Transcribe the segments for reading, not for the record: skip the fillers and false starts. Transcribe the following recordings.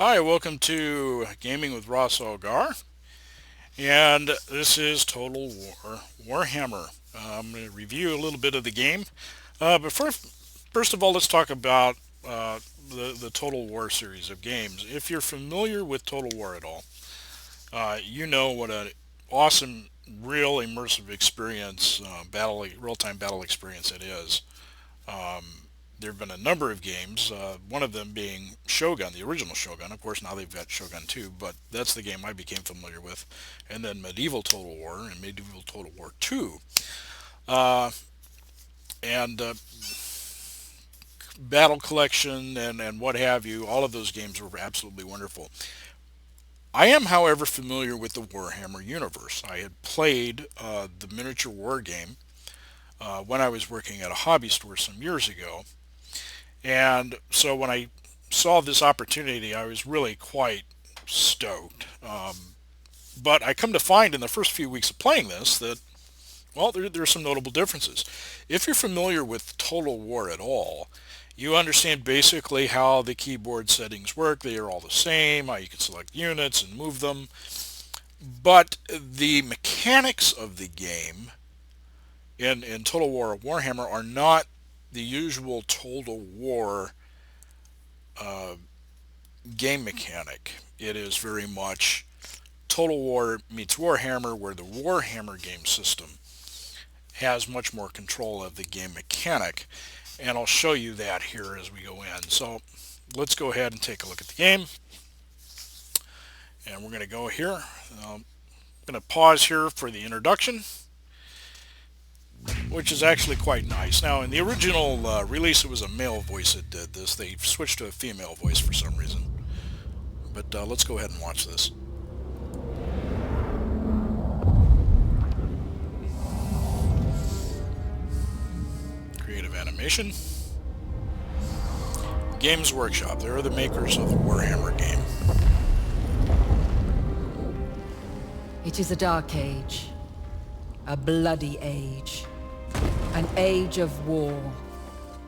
Hi, welcome to Gaming with Ross Algar, and this is Total War Warhammer. I'm going to review a little bit of the game, but first of all, let's talk about the Total War series of games. If you're familiar with Total War at all, you know what an awesome, real immersive experience, real-time battle experience it is. There have been a number of games, one of them being Shogun, the original Shogun. Of course, now they've got Shogun 2, but that's the game I became familiar with. And then Medieval Total War and Medieval Total War 2. Uh, and Battle Collection and what have you, all of those games were absolutely wonderful. I am, however, familiar with the Warhammer universe. I had played the miniature war game when I was working at a hobby store some years ago. And so when I saw this opportunity, I was really quite stoked. But I come to find in the first few weeks of playing this that, well, there are some notable differences. If you're familiar with Total War at all, you understand basically how the keyboard settings work. They are all the same, how you can select units and move them. But the mechanics of the game in Total War Warhammer are not the usual Total War uh, game mechanic. It is very much Total War meets Warhammer, where the Warhammer game system has much more control of the game mechanic. And I'll show you that here as we go in. So let's go ahead and take a look at the game. And we're going to go here. I'm going to pause here for the introduction, which is actually quite nice. Now, in the original release, it was a male voice that did this. They switched to a female voice for some reason. But let's go ahead and watch this. Creative animation. Games Workshop. They're the makers of the Warhammer game. It is a dark age, a bloody age, an age of war.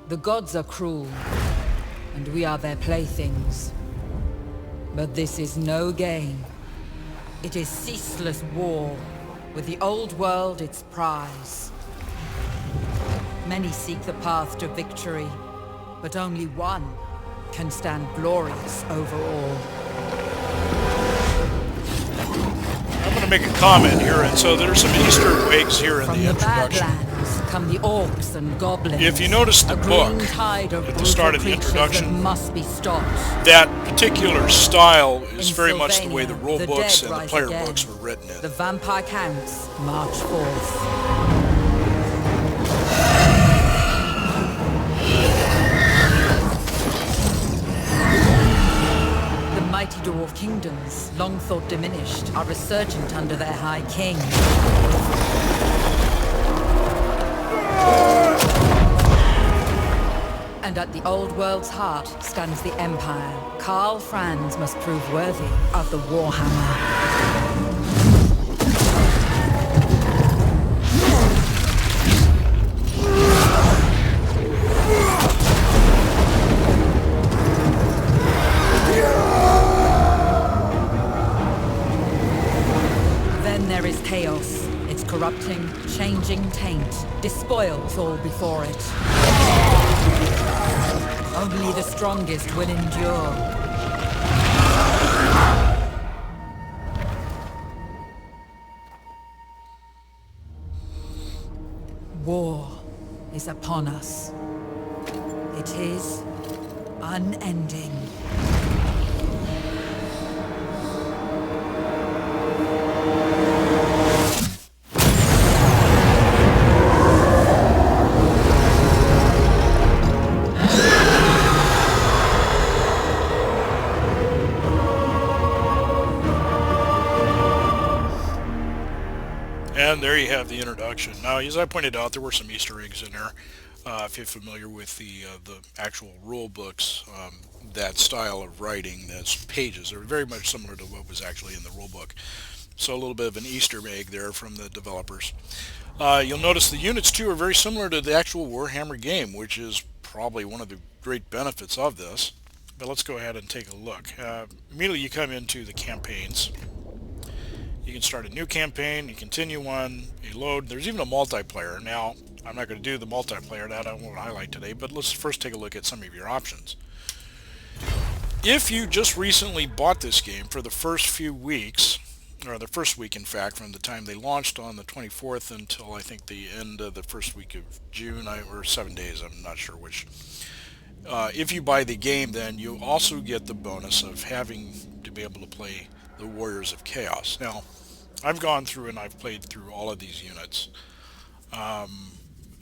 The gods are cruel, and we are their playthings. But this is no game. It is ceaseless war, with the old world its prize. Many seek the path to victory, but only one can stand glorious over all. I'm going to make a comment here, and so there's some Easter eggs here in From the the introduction. Badlands come the orcs and goblins. If you notice the a book green tide of at the start of the brutal creatures introduction, that must be stopped. that particular style is In very much the way the Sylvania, rule the books dead and the rise player again. books were written in. The vampire counts march forth. The mighty dwarf kingdoms, long thought diminished, are resurgent under their high king. And at the old world's heart stands the Empire. Karl Franz must prove worthy of the Warhammer. Then there is chaos. Its corrupting, changing taint despoils all before it. Only the strongest will endure. War is upon us. It is unending. And there you have the introduction. Now, as I pointed out, there were some Easter eggs in there. If you're familiar with the actual rule books, that style of writing, that's pages, are very much similar to what was actually in the rule book. So a little bit of an Easter egg there from the developers. You'll notice the units too are very similar to the actual Warhammer game, which is probably one of the great benefits of this. but let's go ahead and take a look. Immediately you come into the campaigns. You can start a new campaign, you continue one, you load. There's even a multiplayer. Now, I'm not going to do the multiplayer, that I won't highlight today, but let's first take a look at some of your options. If you just recently bought this game for the first few weeks, or the first week in fact, from the time they launched on the 24th until I think the end of the first week of June, or 7 days, I'm not sure which. If you buy the game, then you also get the bonus of having to be able to play the Warriors of Chaos. Now, I've gone through and I've played through all of these units.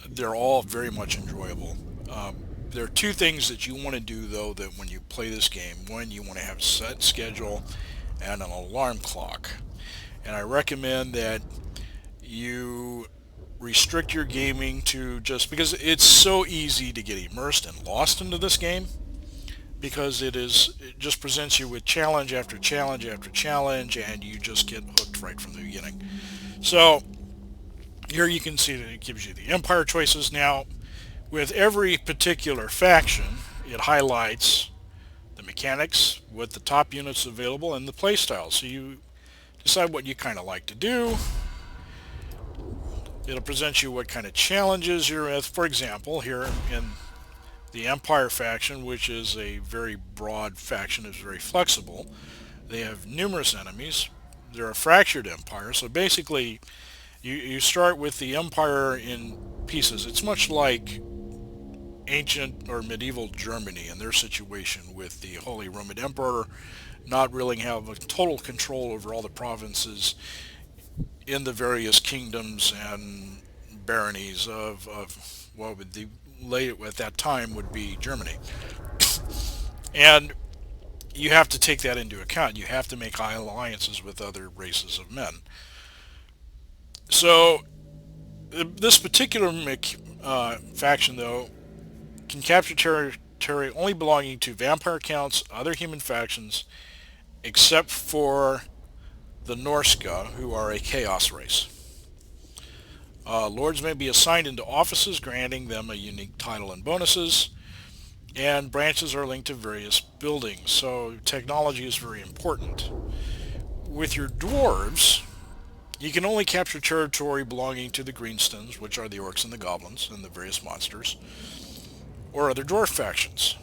They're all very much enjoyable. There are two things that you want to do though, that when you play this game. One, you want to have a set schedule and an alarm clock. And I recommend that you restrict your gaming to, just because it's so easy to get immersed and lost into this game, because it just presents you with challenge after challenge after challenge, and you just get hooked right from the beginning. So here you can see that it gives you the empire choices. Now, with every particular faction, it highlights the mechanics with the top units available and the playstyle. So you decide what you kind of like to do. It'll present you what kind of challenges you're with. For example, here in the Empire faction, which is a very broad faction, is very flexible. They have numerous enemies. They're a fractured empire, so basically you start with the empire in pieces. It's much like ancient or medieval Germany and their situation with the Holy Roman Emperor not really have a total control over all the provinces in the various kingdoms and baronies of what would the late at that time would be Germany. And you have to take that into account. You have to make alliances with other races of men. So this particular faction, though, can capture territory only belonging to vampire counts, other human factions, except for the Norska, who are a chaos race. Lords may be assigned into offices, granting them a unique title and bonuses, and branches are linked to various buildings, so technology is very important. With your dwarves, you can only capture territory belonging to the Greenstones, which are the orcs and the goblins and the various monsters, or other dwarf factions.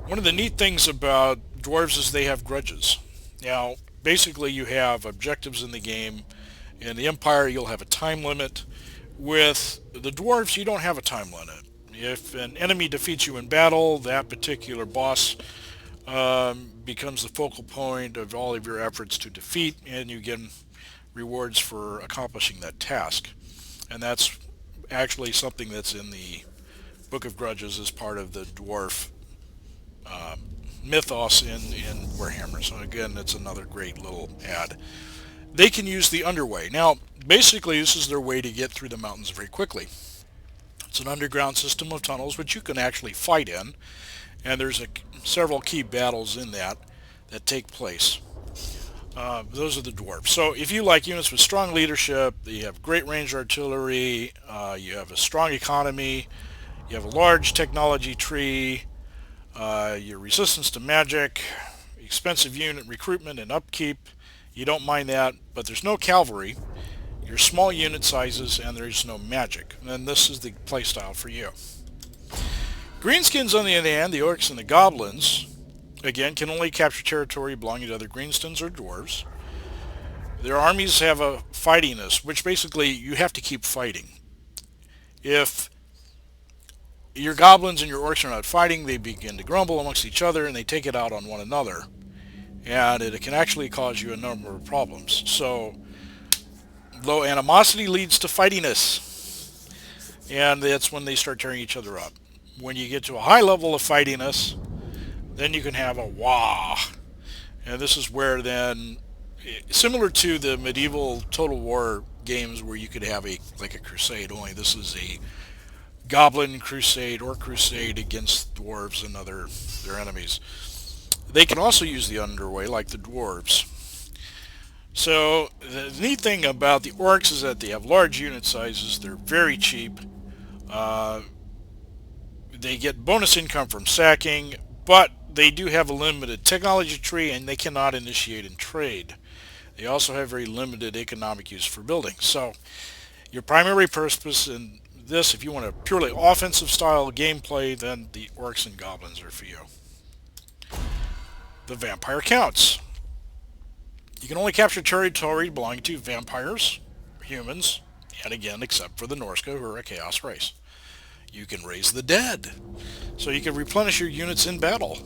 One of the neat things about dwarves is they have grudges. Now, basically you have objectives in the game. In the Empire, you'll have a time limit. With the dwarves, you don't have a time limit. If an enemy defeats you in battle, that particular boss becomes the focal point of all of your efforts to defeat, and you get rewards for accomplishing that task. And that's actually something that's in the Book of Grudges as part of the dwarf mythos in Warhammer. So again, that's another great little add. They can use the underway. Now, basically, this is their way to get through the mountains very quickly. It's an underground system of tunnels which you can actually fight in, and there's several key battles in that take place. Those are the dwarves. So if you like units with strong leadership, you have great range artillery, you have a strong economy, you have a large technology tree, your resistance to magic, expensive unit recruitment and upkeep, you don't mind that, but there's no cavalry, your small unit sizes, and there's no magic. And then this is the playstyle for you. Greenskins, on the other hand, the orcs and the goblins, again, can only capture territory belonging to other greenstones or dwarves. Their armies have a fightiness, which basically you have to keep fighting. If your goblins and your orcs are not fighting, they begin to grumble amongst each other and they take it out on one another. And it can actually cause you a number of problems. So, low animosity leads to fightiness. And that's when they start tearing each other up. When you get to a high level of fightiness, then you can have a wah. And this is where then, similar to the medieval Total War games where you could have like a crusade, only this is a goblin crusade or crusade against dwarves and their enemies. They can also use the underway like the dwarves. So the neat thing about the orcs is that they have large unit sizes, they're very cheap, they get bonus income from sacking, but they do have a limited technology tree and they cannot initiate and trade. They also have very limited economic use for building. So your primary purpose in this, if you want a purely offensive style gameplay, then the orcs and goblins are for you. The vampire counts. You can only capture territory belonging to vampires, humans, and again, except for the Norska, who are a chaos race. You can raise the dead, so you can replenish your units in battle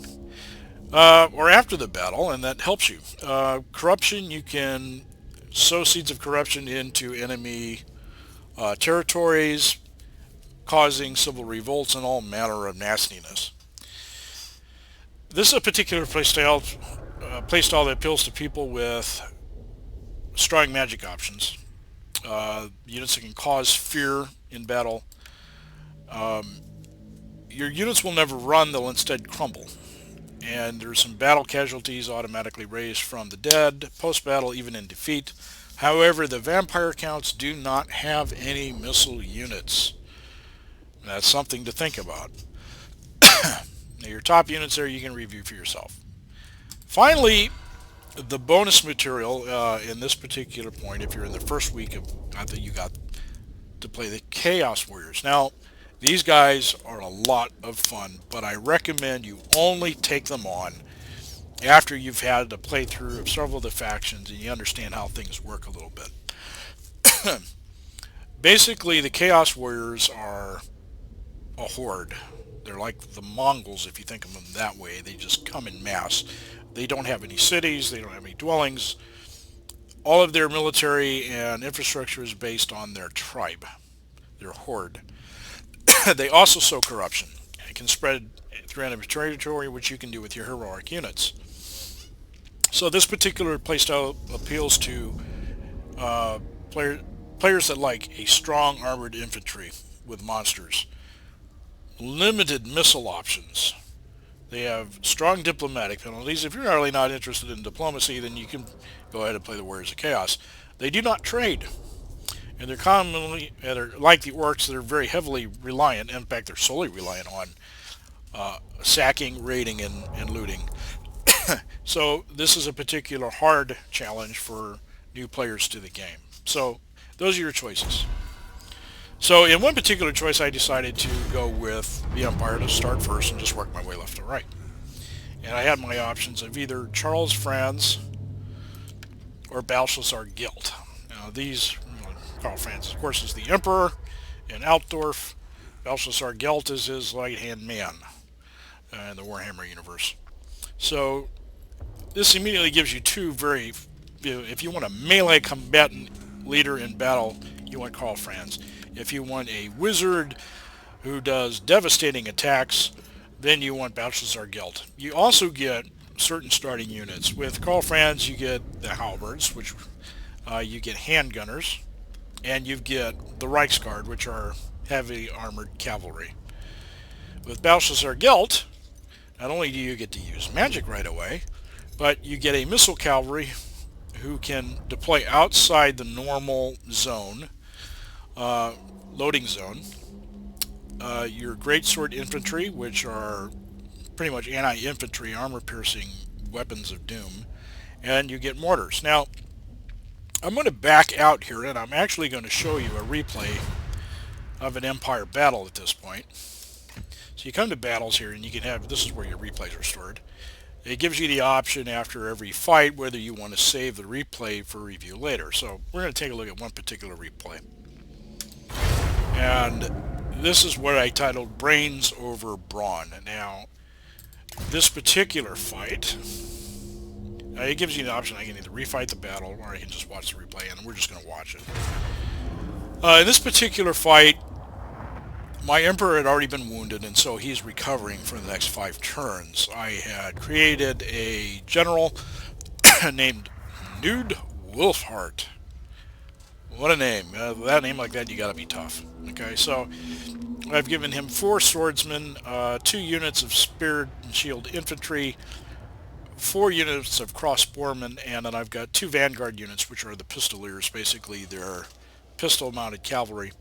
or after the battle, and that helps you. Corruption, you can sow seeds of corruption into enemy territories, causing civil revolts and all manner of nastiness. This is a particular playstyle that appeals to people with strong magic options. Units that can cause fear in battle. Your units will never run, they'll instead crumble. And there's some battle casualties automatically raised from the dead, post-battle, even in defeat. However, the vampire counts do not have any missile units. That's something to think about. Now, your top units there you can review for yourself. Finally, the bonus material in this particular point, if you're in the first week of, I think you got to play the Chaos Warriors. Now, these guys are a lot of fun, but I recommend you only take them on after you've had a playthrough of several of the factions and you understand how things work a little bit. Basically, the Chaos Warriors are a horde. They're like the Mongols, if you think of them that way. They just come in mass. They don't have any cities. They don't have any dwellings. All of their military and infrastructure is based on their tribe, their horde. They also sow corruption. It can spread through enemy territory, which you can do with your heroic units. So this particular playstyle appeals to uh, players that like a strong armored infantry with monsters, limited missile options. They have strong diplomatic penalties. If you're really not interested in diplomacy, then you can go ahead and play the Warriors of Chaos. They do not trade, and they're commonly, they're like the orcs, they're very heavily reliant. In fact, they're solely reliant on sacking, raiding, and looting. So this is a particular hard challenge for new players to the game. So those are your choices. So in one particular choice, I decided to go with the Empire to start first and just work my way left to right. And I had my options of either Charles Franz or Belshazzar Guilt. Now these, Karl Franz, of course, is the Emperor in Altdorf. Belshazzar Guilt is his right-hand man in the Warhammer universe. So this immediately gives you two very, if you want a melee combatant leader in battle, you want Karl Franz. If you want a wizard who does devastating attacks, then you want Belshazzar Guilt. You also get certain starting units. With Karl Franz, you get the halberds, which you get handgunners, and you get the Reichsguard, which are heavy armored cavalry. With Belshazzar Guilt, not only do you get to use magic right away, but you get a missile cavalry who can deploy outside the normal zone, loading zone. Your greatsword infantry, which are pretty much anti-infantry, armor-piercing weapons of doom, and you get mortars. Now, I'm going to back out here, and I'm actually going to show you a replay of an Empire battle at this point. So you come to battles here, and you can have, this is where your replays are stored. It gives you the option after every fight whether you want to save the replay for review later. So we're going to take a look at one particular replay. And this is what I titled Brains Over Brawn. Now, this particular fight, it gives you the option. I can either refight the battle or I can just watch the replay, and we're just going to watch it. In this particular fight, my Emperor had already been wounded, and so he's recovering for the next 5 turns. I had created a general named Nude Wolfheart. What a name. That name like that, you gotta be tough. Okay, so I've given him 4 swordsmen, 2 units of spear and shield infantry, 4 units of crossbowmen, and then I've got 2 vanguard units, which are the pistoliers. Basically, they're pistol-mounted cavalry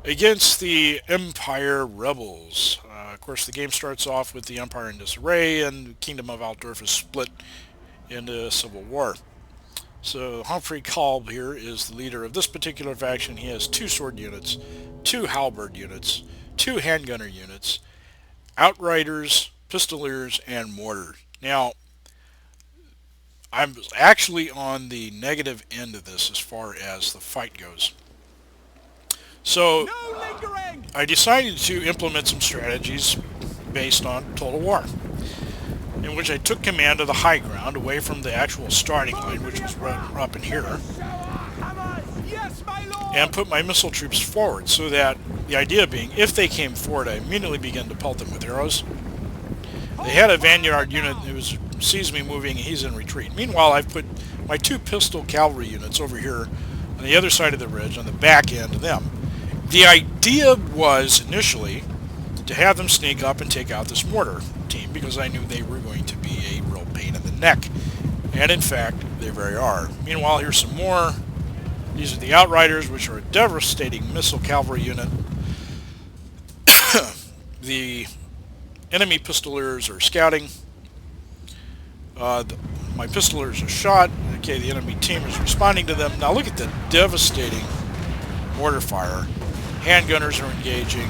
against the Empire rebels. Of course, the game starts off with the Empire in disarray, and the Kingdom of Altdorf is split into civil war. So Humphrey Kolb here is the leader of this particular faction. He has 2 sword units, 2 halberd units, 2 handgunner units, outriders, pistoliers, and mortar. Now, I'm actually on the negative end of this as far as the fight goes. So I decided to implement some strategies based on Total War, in which I took command of the high ground away from the actual starting line, which was right up in here, and put my missile troops forward, so that the idea being, if they came forward, I immediately began to pelt them with arrows. They had a vanguard unit that sees me moving, and he's in retreat. Meanwhile, I've put my 2 pistol cavalry units over here on the other side of the ridge, on the back end of them. The idea was initially to have them sneak up and take out this mortar team, because I knew they were going to be a real pain in the neck. And in fact, they very are. Meanwhile, here's some more. These are the Outriders, which are a devastating missile cavalry unit. The enemy pistoliers are scouting. My pistoliers are shot. Okay, the enemy team is responding to them. Now look at the devastating mortar fire. Handgunners are engaging.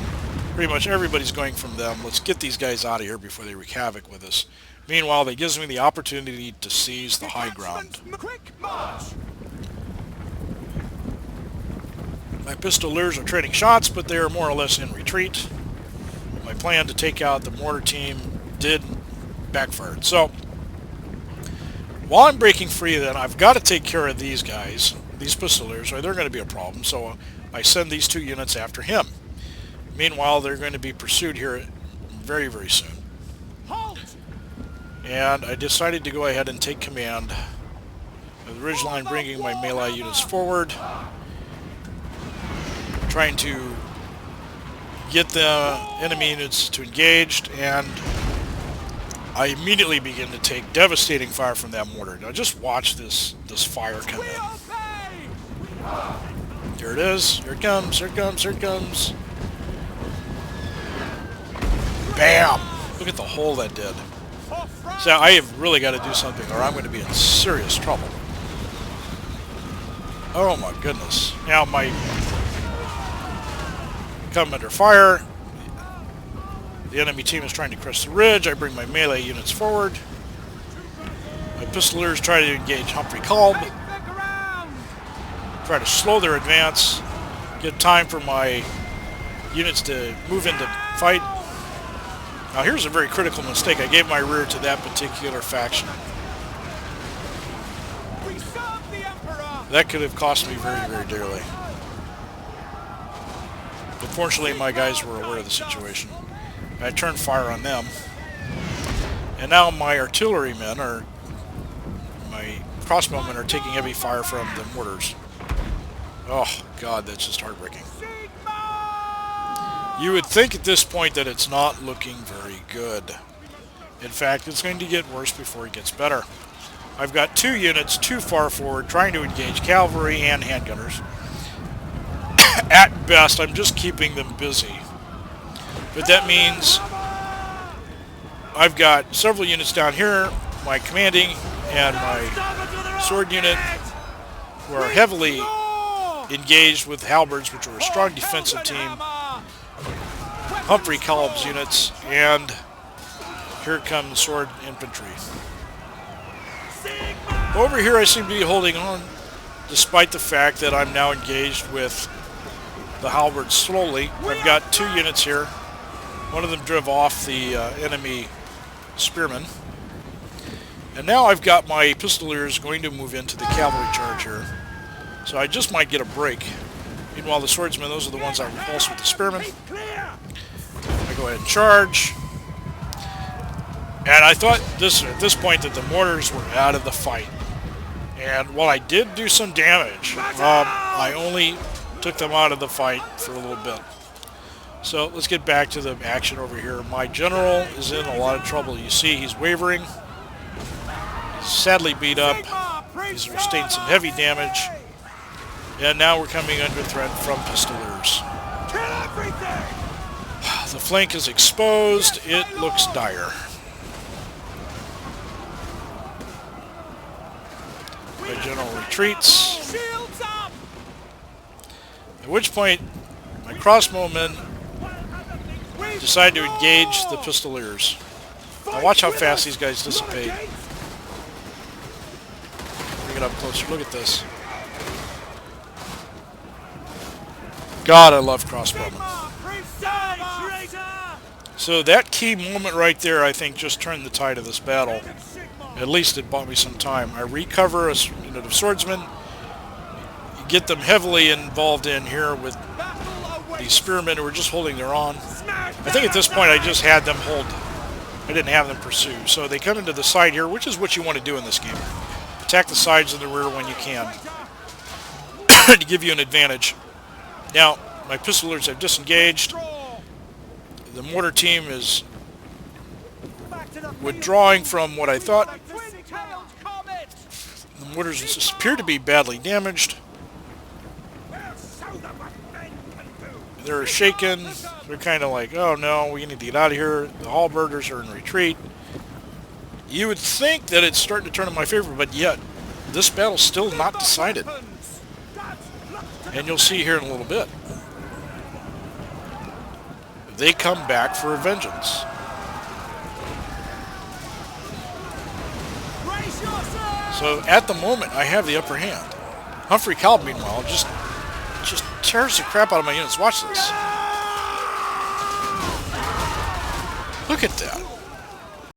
Pretty much everybody's going from them. Let's get these guys out of here before they wreak havoc with us. Meanwhile, that gives me the opportunity to seize the high ground. My pistoliers are trading shots, but they are more or less in retreat. My plan to take out the mortar team did backfire. So, while I'm breaking free, then I've got to take care of these guys, these pistoliers, or they're going to be a problem. So I send these 2 units after him. Meanwhile, they're going to be pursued here very, very soon. And I decided to go ahead and take command of the ridgeline, bringing my melee units forward, trying to get the enemy units to engage, and I immediately begin to take devastating fire from that mortar. Now just watch this fire come in. There it is. Here it comes. Here it comes. Here it comes. Bam! Look at the hole that did. So I have really got to do something, or I'm going to be in serious trouble. Oh my goodness. Now my come under fire. The enemy team is trying to crest the ridge. I bring my melee units forward. My pistoliers try to engage Humphrey Kolb. Try to slow their advance. Get time for my units to move into fight. Now here's a very critical mistake. I gave my rear to that particular faction. That could have cost me very, very dearly. But fortunately, my guys were aware of the situation. I turned fire on them. And now my artillerymen, or my crossbowmen, are taking heavy fire from the mortars. Oh, God, that's just heartbreaking. You would think at this point that it's not looking very good. In fact, it's going to get worse before it gets better. I've got 2 units too far forward trying to engage cavalry and handgunners. At best, I'm just keeping them busy. But that means I've got several units down here, my commanding and my sword unit, who are heavily engaged with halberds, which are a strong defensive team. Humphrey Kolb's units, and here come the sword infantry. Over here I seem to be holding on, despite the fact that I'm now engaged with the halberds slowly. I've got 2 units here. One of them drove off the enemy spearmen. And now I've got my pistoliers going to move into the cavalry charge here. So I just might get a break. Meanwhile, the swordsmen, those are the ones I repulse with the spearmen. I go ahead and charge. And I thought at this point that the mortars were out of the fight. And while I did do some damage, I only took them out of the fight for a little bit. So let's get back to the action over here. My general is in a lot of trouble. You see he's wavering. He's sadly beat up. He's sustained some heavy damage. And now we're coming under threat from pistoliers. The flank is exposed. It looks dire. My general retreats. At which point, my crossbowmen decide to engage the pistoliers. Now watch how fast these guys dissipate. Bring it up closer. Look at this. God, I love crossbowmen. So that key moment right there, I think, just turned the tide of this battle. At least it bought me some time. I recover the swordsmen. You get them heavily involved in here with these spearmen who are just holding their own. I think at this point I just had them hold. I didn't have them pursue. So they come into the side here, which is what you want to do in this game. Attack the sides and the rear when you can to give you an advantage. Now, my pistoliers have disengaged. The mortar team is withdrawing from what I thought. The mortars appear to be badly damaged. They're shaken. They're kind of like, oh no, we need to get out of here. The halberdiers are in retreat. You would think that it's starting to turn in my favor, but yet this battle's still not decided. And you'll see here in a little bit. They come back for a vengeance. So at the moment, I have the upper hand. Humphrey Calb, meanwhile, just tears the crap out of my units. Watch this. Look at that.